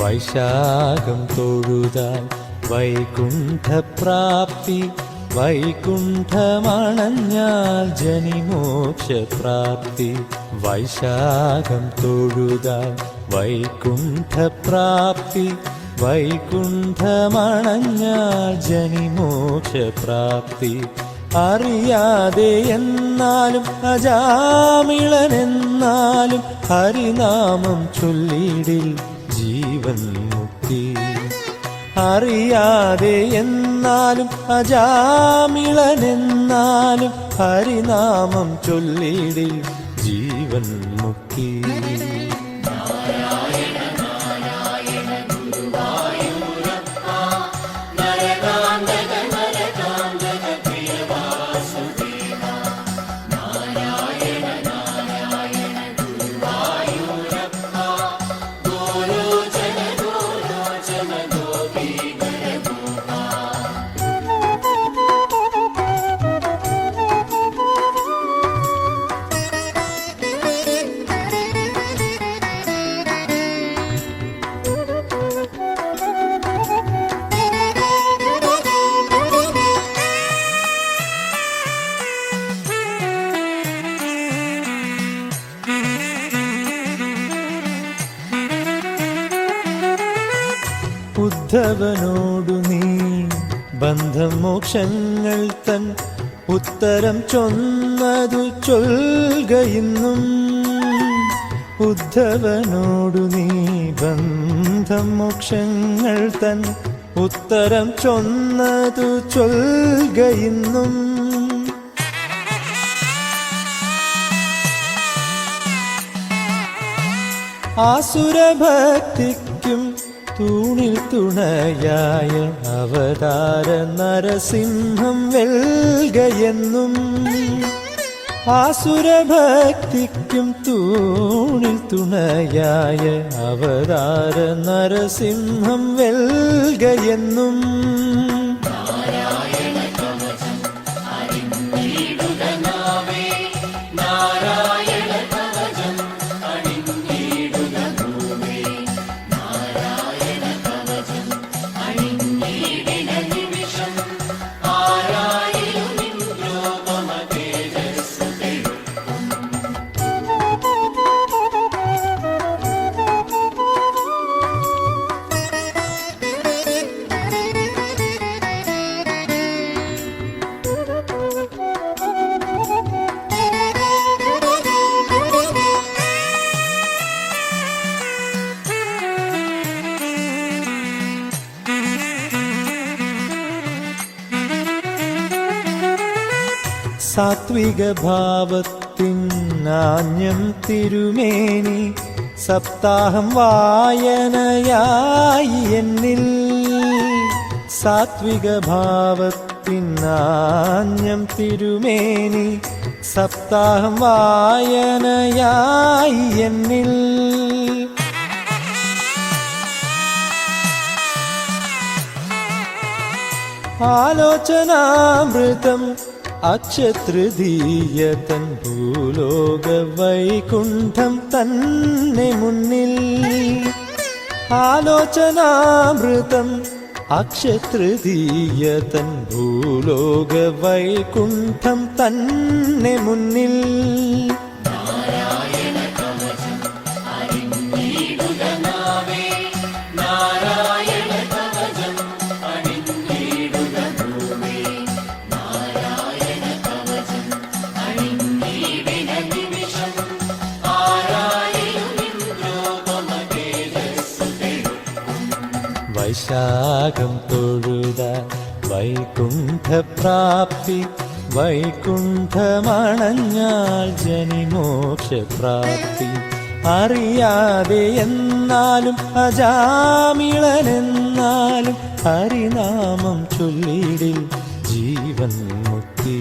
വൈശാഖം തൊഴുതാൽ വൈകുണ്ഠപ്രാപ്തി, വൈകുണ്ഠമണഞ്ഞാൽ ജനിമോക്ഷപ്രാപ്തി. വൈശാഖം തൊഴുതാൽ വൈകുണ്ഠപ്രാപ്തി, വൈകുണ്ഠമണഞ്ഞാൽ ജനിമോക്ഷപ്രാപ്തി. അറിയാതെ എന്നാലും അജാമിളനെന്നാലും ഹരിനാമം ചൊല്ലിടിൽ ജീവൻ മുക്തി. അറിയാതെ എന്നാലും അജാമിളനെന്നാലും ഹരിനാമം ചൊല്ലിടിൽ ജീവൻ മുക്തി. ഉദ്ധവനോടു നീ ബന്ധമോക്ഷങ്ങൾ തൻ ഉത്തരം ചൊന്നതു ചൊൽകയിന്നും. ഉദ്ധവനോടു നീ ബന്ധമോക്ഷങ്ങൾ തൻ ഉത്തരം ചൊന്നതു ചൊൽകയിന്നും. ആസുരഭക്തിക്കും തൂണിൽ തുണയായ അവതാര നരസിംഹം വെൽകയെന്നും. ആസുരഭക്തിക്കും തൂണിൽ തുണയായ അവതാര നരസിംഹം വെൽകയെന്നും. സാത്വിക ഭാവത്തിനാഞ്ഞം തിരുമേനി സപ്താഹം വായനയായി എന്നിൽ. സാത്വിക ഭാവത്തിനാഞ്ഞം തിരുമേനി സപ്താഹം വായനയായി എന്നിൽ. ആലോചനാമൃതം അക്ഷതൃതീയതൻ ഭൂലോക വൈകുണ്ഠം തന്നെ മുന്നിൽ. ആലോചനാമൃതം അക്ഷതൃതീയതൻ ഭൂലോക വൈകുണ്ഠം തന്നെ മുന്നിൽ. വൈശാഖം തൊഴുതാൽ വൈകുണ്ഠപ്രാപ്തി, വൈകുണ്ഠമണഞ്ഞാൽ ജനിമോക്ഷപ്രാപ്തി. അറിയാതെ എന്നാലും അജാമിളനെന്നാലും ഹരിനാമം ചൊല്ലിടിൽ ജീവൻ മുക്തി.